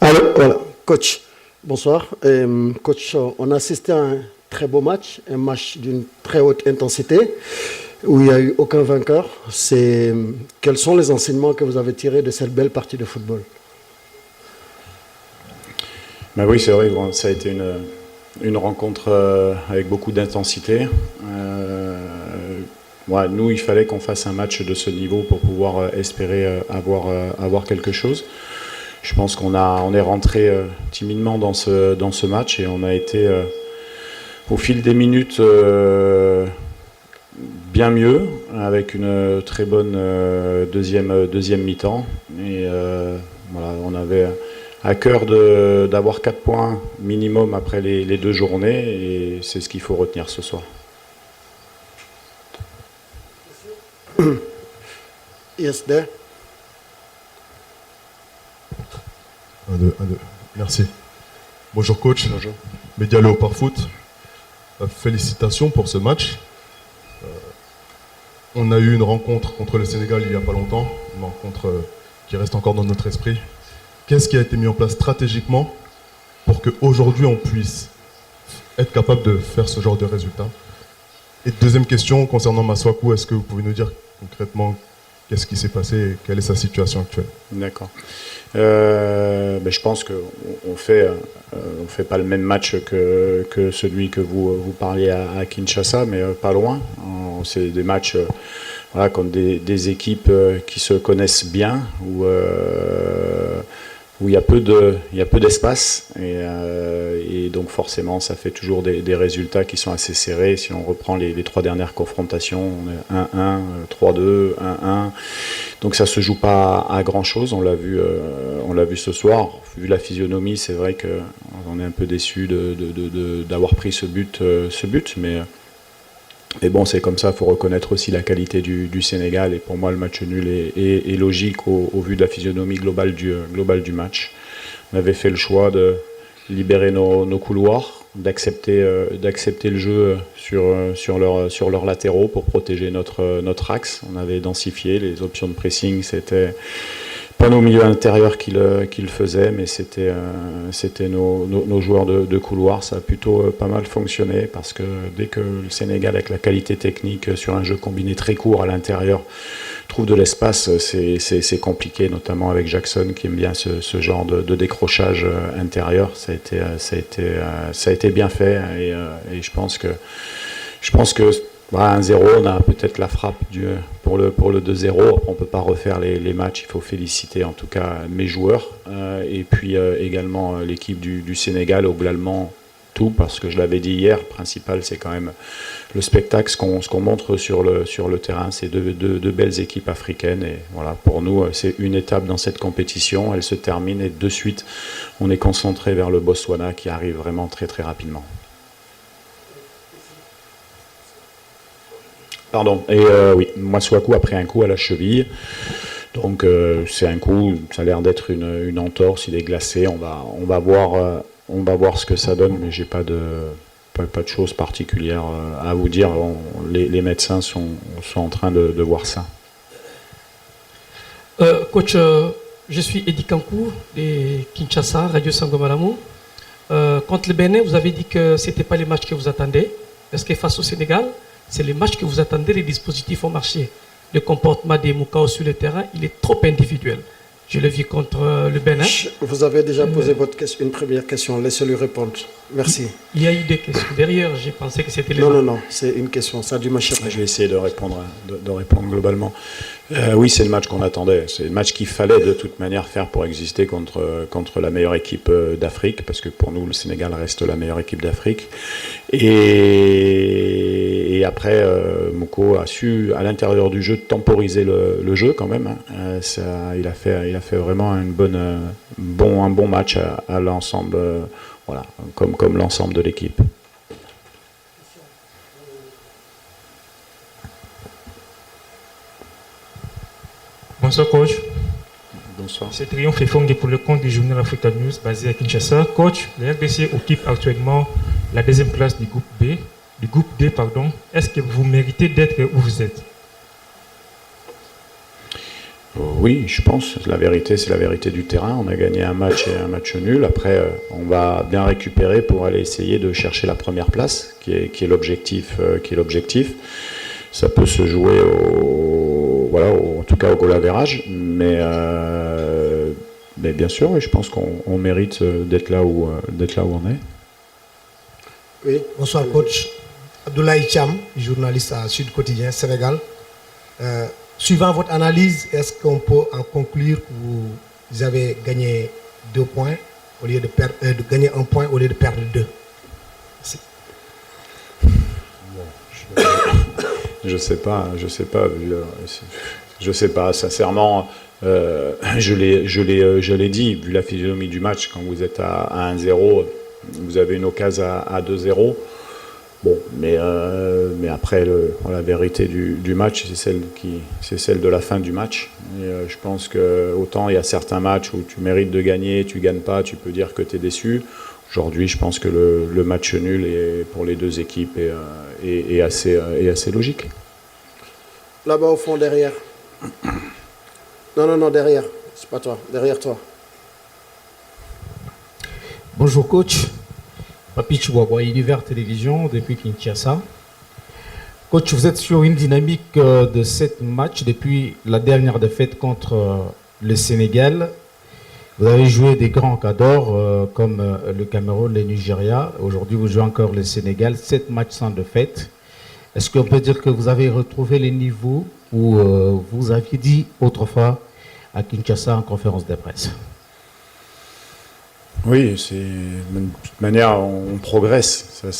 Alors, voilà, coach, bonsoir. Coach, on a assisté à un très beau match, un match d'une très haute intensité, où il n'y a eu aucun vainqueur. Quels sont les enseignements que vous avez tirés de cette belle partie de football? Ben oui, c'est vrai, bon, ça a été une rencontre avec beaucoup d'intensité. Ouais, nous, il fallait qu'on fasse un match de ce niveau pour pouvoir espérer avoir quelque chose. Je pense qu'on est rentré timidement dans ce match et on a été, au fil des minutes, bien mieux, avec une très bonne deuxième mi-temps. Et voilà, on avait à cœur d'avoir 4 points minimum après les 2 journées, et c'est ce qu'il faut retenir ce soir. Yes, there. Un, deux. Merci. Bonjour coach. Bonjour. Média Léopard Foot. Félicitations pour ce match. On a eu une rencontre contre le Sénégal il n'y a pas longtemps, une rencontre qui reste encore dans notre esprit. Qu'est-ce qui a été mis en place stratégiquement pour qu'aujourd'hui on puisse être capable de faire ce genre de résultat? Et deuxième question concernant Masuaku, est-ce que vous pouvez nous dire concrètement qu'est-ce qui s'est passé et quelle est sa situation actuelle? D'accord. Je pense qu'on fait pas le même match que celui que vous parliez à Kinshasa, mais pas loin. C'est des matchs voilà, contre des équipes qui se connaissent bien, où il y a peu d'espace, et donc forcément ça fait toujours des résultats qui sont assez serrés. Si on reprend les 3 dernières confrontations, on est 1-1, 3-2, 1-1, donc ça se joue pas à grand chose. On l'a vu ce soir. Vu la physionomie, c'est vrai qu'on est un peu déçu d'avoir pris ce but, mais bon, c'est comme ça. Il faut reconnaître aussi la qualité du Sénégal, et pour moi le match nul est logique au vu de la physionomie globale du match. On avait fait le choix de libérer nos couloirs, d'accepter le jeu sur leurs latéraux pour protéger notre axe. On avait densifié les options de pressing, c'était pas nos milieux intérieurs qui le faisaient, mais c'était nos joueurs de couloir. Ça a plutôt pas mal fonctionné, parce que dès que le Sénégal, avec la qualité technique sur un jeu combiné très court à l'intérieur, trouve de l'espace, c'est compliqué, notamment avec Jackson qui aime bien ce genre de décrochage intérieur. Ça a été bien fait, et je pense que voilà, 1-0, on a peut-être la frappe pour le 2-0. On ne peut pas refaire les matchs. Il faut féliciter en tout cas mes joueurs, et puis également l'équipe du Sénégal, globalement tout, parce que je l'avais dit hier, le principal c'est quand même le spectacle, ce qu'on montre sur le terrain. C'est deux belles équipes africaines, et voilà, pour nous c'est une étape dans cette compétition. Elle se termine et de suite on est concentré vers le Botswana qui arrive vraiment très très rapidement. Pardon, et oui, Masuaku a pris un coup à la cheville, donc c'est un coup, ça a l'air d'être une entorse, il est glacé, on va voir ce que ça donne, mais j'ai pas de choses particulières à vous dire. Les médecins sont en train de voir ça. Coach, je suis Eddie Kankou de Kinshasa, Radio Sangomalamu. Contre le Bénin, vous avez dit que ce n'était pas les matchs que vous attendez, parce que face au Sénégal, c'est les matchs que vous attendez, les dispositifs ont marché. Le comportement des Moukao sur le terrain, il est trop individuel. Je l'ai vu contre le Bénin. Vous avez déjà posé une première question, laissez-lui répondre. Merci. Il y a eu des questions derrière, j'ai pensé que c'était les... Non, c'est une question, ça a dû m'échapper. Je vais essayer de répondre globalement. Oui, c'est le match qu'on attendait. C'est le match qu'il fallait de toute manière faire pour exister contre la meilleure équipe d'Afrique, parce que pour nous, le Sénégal reste la meilleure équipe d'Afrique. Et après, Moko a su, à l'intérieur du jeu, temporiser le jeu quand même. Il a fait vraiment un bon match à l'ensemble, voilà, comme l'ensemble de l'équipe. Bonsoir coach. Bonsoir. C'est Triomphe Fongue pour le compte du journal Africa News basé à Kinshasa. Coach, le RDC occupe actuellement la deuxième place du groupe D. Est-ce que vous méritez d'être où vous êtes? Oui, je pense. La vérité, c'est la vérité du terrain. On a gagné un match et un match nul. Après, on va bien récupérer pour aller essayer de chercher la première place, qui est l'objectif. Ça peut se jouer en tout cas au goal average, mais bien sûr, oui, je pense qu'on mérite d'être là où on est. Oui. Bonsoir coach. Abdoulaye Thiam, journaliste à Sud Quotidien, Sénégal. Suivant votre analyse, est-ce qu'on peut en conclure que vous avez gagné 2 points au lieu de gagner 1 point au lieu de perdre 2? Merci. Je sais pas, sincèrement, je l'ai dit, vu la physionomie du match, quand vous êtes à 1-0, vous avez une occasion à 2-0. Bon, mais après, la vérité du match, c'est celle de la fin du match. Et, je pense que autant il y a certains matchs où tu mérites de gagner, tu gagnes pas, tu peux dire que tu es déçu. Aujourd'hui, je pense que le match nul pour les deux équipes est assez logique. Là-bas au fond, derrière. Non, derrière. C'est pas toi, derrière toi. Bonjour coach. Papi Chihuahua, Univers Télévision depuis Kinshasa. Coach, vous êtes sur une dynamique de 7 matchs depuis la dernière défaite contre le Sénégal. Vous avez joué des grands cadors comme le Cameroun, le Nigeria. Aujourd'hui, vous jouez encore le Sénégal. 7 matchs sans défaite. Est-ce qu'on peut dire que vous avez retrouvé les niveaux où vous aviez dit autrefois à Kinshasa en conférence de presse? Oui, de toute manière, on progresse, ça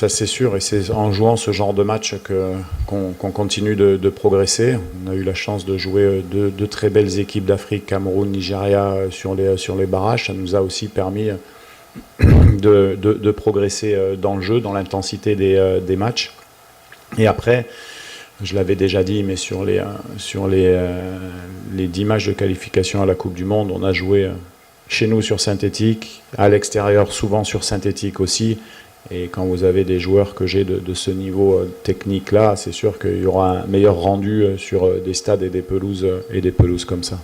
c'est sûr, et c'est en jouant ce genre de match qu'on continue de progresser. On a eu la chance de jouer deux très belles équipes d'Afrique, Cameroun, Nigeria, sur les barrages. Ça nous a aussi permis de progresser dans le jeu, dans l'intensité des matchs. Et après, je l'avais déjà dit, mais sur les 10 matchs de qualification à la Coupe du Monde, on a joué chez nous sur synthétique, à l'extérieur souvent sur synthétique aussi. Et quand vous avez des joueurs que j'ai de ce niveau technique-là, c'est sûr qu'il y aura un meilleur rendu sur des stades et des pelouses comme ça.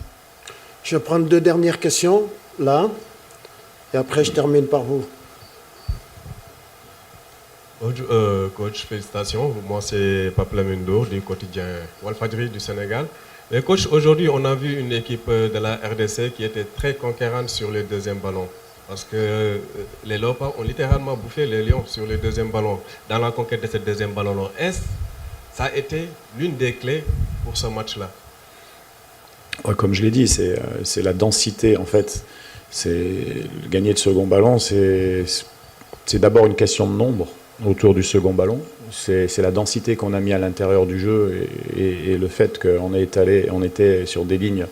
Je vais prendre 2 dernières questions, là, et après je termine par vous. Coach, félicitations. Moi, c'est Papla Mendo du quotidien Walfadjri du Sénégal. Mais coach, aujourd'hui, on a vu une équipe de la RDC qui était très conquérante sur le deuxième ballon. Parce que les Léopards ont littéralement bouffé les Lions sur le deuxième ballon, dans la conquête de ce deuxième ballon. Ça a été l'une des clés pour ce match-là? Comme je l'ai dit, c'est la densité, en fait. Gagner le second ballon, c'est d'abord une question de nombre autour du second ballon. C'est la densité qu'on a mis à l'intérieur du jeu et le fait qu'on était sur des lignes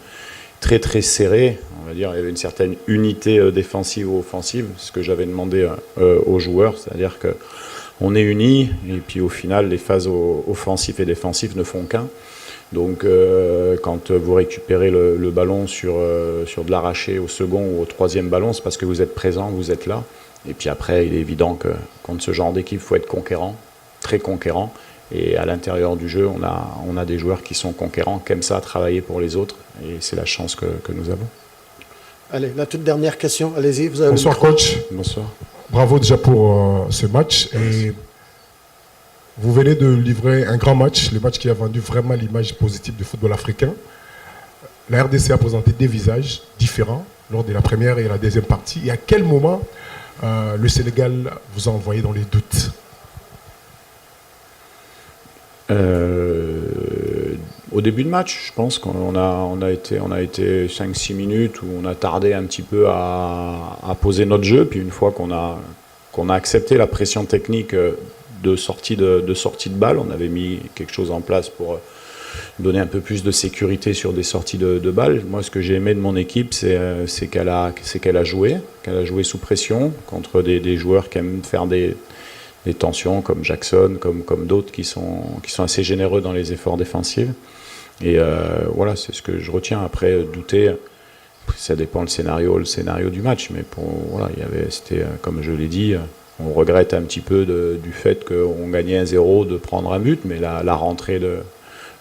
très très serrées. On va dire il y avait une certaine unité défensive ou offensive, ce que j'avais demandé aux joueurs, c'est-à-dire qu'on est unis et puis au final les phases offensives et défensives ne font qu'un. Donc quand vous récupérez le ballon sur de l'arraché au second ou au troisième ballon, c'est parce que vous êtes présent, vous êtes là. Et puis après, il est évident que contre ce genre d'équipe, il faut être conquérant, très conquérant. Et à l'intérieur du jeu, on a des joueurs qui sont conquérants, qui aiment ça, travailler pour les autres. Et c'est la chance que nous avons. Allez, la toute dernière question, allez-y. Vous avez Bonsoir coach. Bonsoir. Bravo déjà pour ce match. Et vous venez de livrer un grand match, le match qui a vendu vraiment l'image positive du football africain. La RDC a présenté des visages différents lors de la première et la deuxième partie. Et à quel moment le Sénégal vous a envoyé dans les doutes? Au début de match, je pense qu'on a été 5-6 minutes où on a tardé un petit peu à poser notre jeu. Puis une fois qu'on a accepté la pression technique de sortie de balle, on avait mis quelque chose en place pour donner un peu plus de sécurité sur des sorties de balles. Moi, ce que j'ai aimé de mon équipe, c'est qu'elle a joué sous pression contre des joueurs qui aiment faire des tensions, comme Jackson, comme d'autres qui sont assez généreux dans les efforts défensifs. Et voilà, c'est ce que je retiens. Après, douter, ça dépend le scénario du match. Mais c'était, comme je l'ai dit, on regrette un petit peu du fait qu'on gagnait 1-0 de prendre un but, mais la rentrée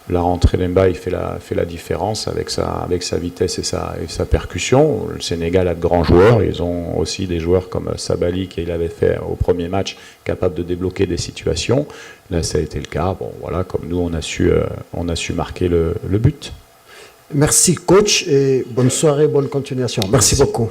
la rentrée d'Emba, il fait la différence avec sa vitesse et sa percussion. Le Sénégal a de grands joueurs. Ils ont aussi des joueurs comme Sabali, qui l'avait fait au premier match, capable de débloquer des situations. Là, ça a été le cas. Bon, voilà, comme nous, on a su marquer le but. Merci coach et bonne soirée, bonne continuation. Merci beaucoup.